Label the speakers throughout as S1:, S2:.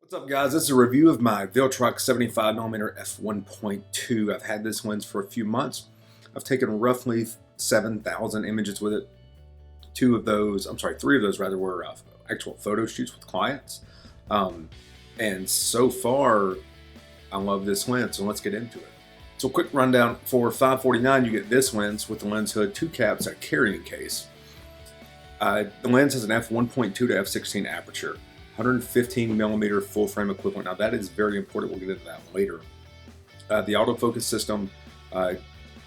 S1: What's up, guys? This is a review of my Viltrox 75mm f1.2. I've had this lens for a few months. I've taken roughly 7,000 images with it. Three of those rather, were actual photo shoots with clients. And so far, I love this lens, so let's get into it. So quick rundown, for $549 you get this lens with the lens hood, two caps, and a carrying case. The lens has an f1.2 to f16 aperture. 115mm full frame equivalent. Now that is very important. We'll get into that later. The autofocus system,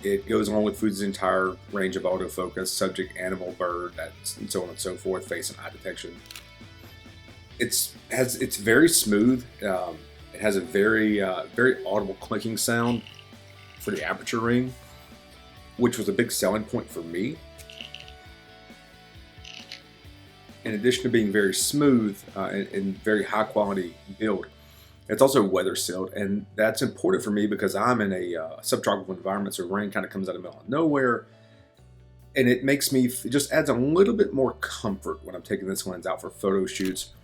S1: it goes along with Fuji's entire range of autofocus, subject, animal, bird, and so on and so forth, face and eye detection. It's very smooth. It has a very audible clicking sound for the aperture ring, which was a big selling point for me. In addition to being very smooth and very high quality build, it's also weather sealed, and that's important for me because I'm in a subtropical environment, so rain kind of comes out of the middle of nowhere, and it just adds a little bit more comfort when I'm taking this lens out for photo shoots,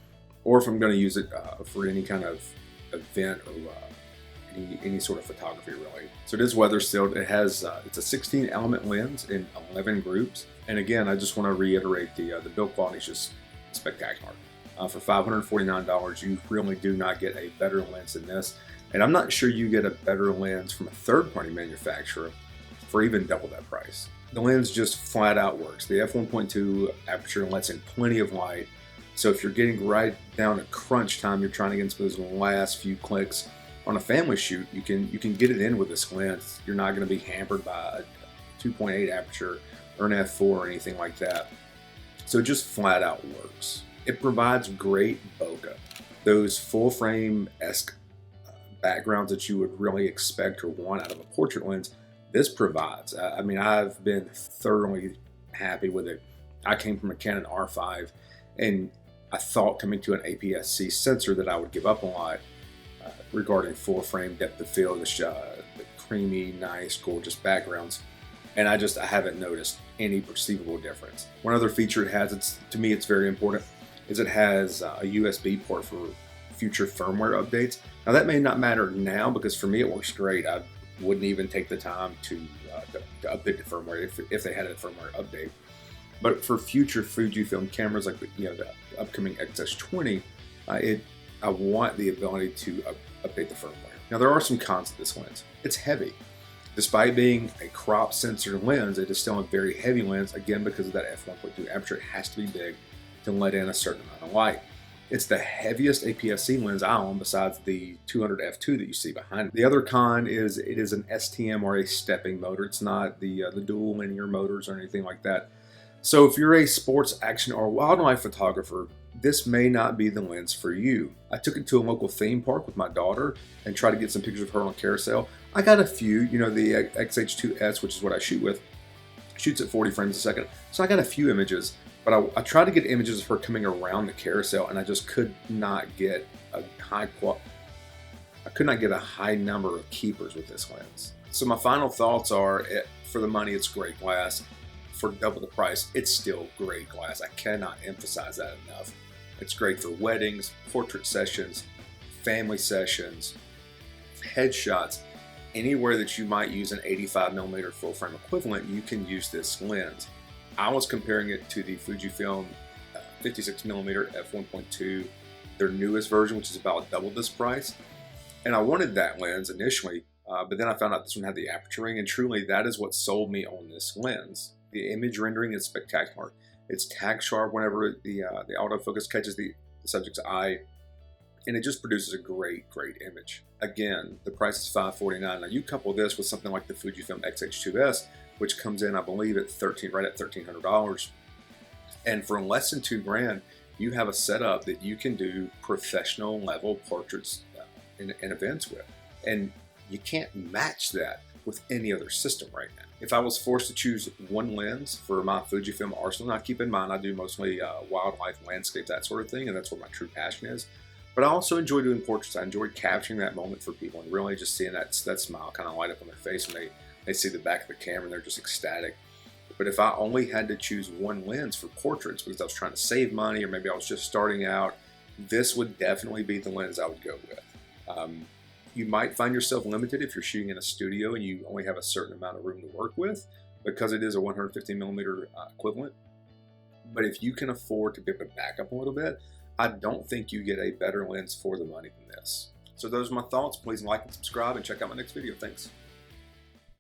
S1: or if I'm going to use it for any kind of event or any sort of photography, really. So it is weather sealed. It has it's a 16 element lens in 11 groups. And again, I just want to reiterate the build quality is just spectacular. For $549, you really do not get a better lens than this. And I'm not sure you get a better lens from a third-party manufacturer for even double that price. The lens just flat out works. The f1.2 aperture lets in plenty of light. So if you're getting right down to crunch time, you're trying to get into those last few clicks on a family shoot, you can get it in with this lens. You're not going to be hampered by a 2.8 aperture or an f4 or anything like that. So it just flat out works. It provides great bokeh, those full frame-esque backgrounds that you would really expect or want out of a portrait lens. This provides. I mean, I've been thoroughly happy with it. I came from a Canon R5, and I thought coming to an APS-C sensor that I would give up a lot regarding full frame depth of field, the creamy, nice, gorgeous backgrounds. And I haven't noticed any perceivable difference. One other feature it has, to me it's very important, is it has a USB port for future firmware updates. Now that may not matter now because for me it works great. I wouldn't even take the time to update the firmware if they had a firmware update. But for future Fujifilm cameras like the upcoming XS20, I want the ability to update the firmware. Now there are some cons to this lens. It's heavy. Despite being a crop sensor lens, it is still a very heavy lens, again because of that f1.2 aperture. It has to be big to let in a certain amount of light. It's the heaviest APS-C lens I own besides the 200 f2 that you see behind it. The other con is it is an STM or a stepping motor. It's not the dual linear motors or anything like that. So if you're a sports, action, or wildlife photographer, this may not be the lens for you. I took it to a local theme park with my daughter and tried to get some pictures of her on carousel. I got a few, the XH2S, which is what I shoot with, shoots at 40 frames a second. So I got a few images, but I tried to get images of her coming around the carousel, and I just could not get a high number of keepers with this lens. So my final thoughts are, for the money, it's great glass. For double the price, it's still great glass. I cannot emphasize that enough. It's great for weddings, portrait sessions, family sessions, headshots. Anywhere that you might use an 85mm full frame equivalent, you can use this lens. I was comparing it to the Fujifilm 56mm f1.2, their newest version, which is about double this price. And I wanted that lens initially, but then I found out this one had the aperture ring, and truly that is what sold me on this lens. The image rendering is spectacular. It's tag sharp whenever the autofocus catches the subject's eye, and it just produces a great image. Again, the price is $549. Now you couple this with something like the Fujifilm XH2S, which comes in, I believe, at right at $1,300, and for less than $2,000, you have a setup that you can do professional level portraits and events with, and you can't match that with any other system right now. If I was forced to choose one lens for my Fujifilm arsenal, now keep in mind I do mostly wildlife, landscapes, that sort of thing, and that's where my true passion is. But I also enjoy doing portraits. I enjoy capturing that moment for people and really just seeing that smile kind of light up on their face when they see the back of the camera and they're just ecstatic. But if I only had to choose one lens for portraits because I was trying to save money, or maybe I was just starting out this would definitely be the lens I would go with. You might find yourself limited if you're shooting in a studio and you only have a certain amount of room to work with, because it is a 150mm equivalent. But if you can afford to be able to back up a little bit, I don't think you get a better lens for the money than this. So those are my thoughts. Please like and subscribe and check out my next video. Thanks.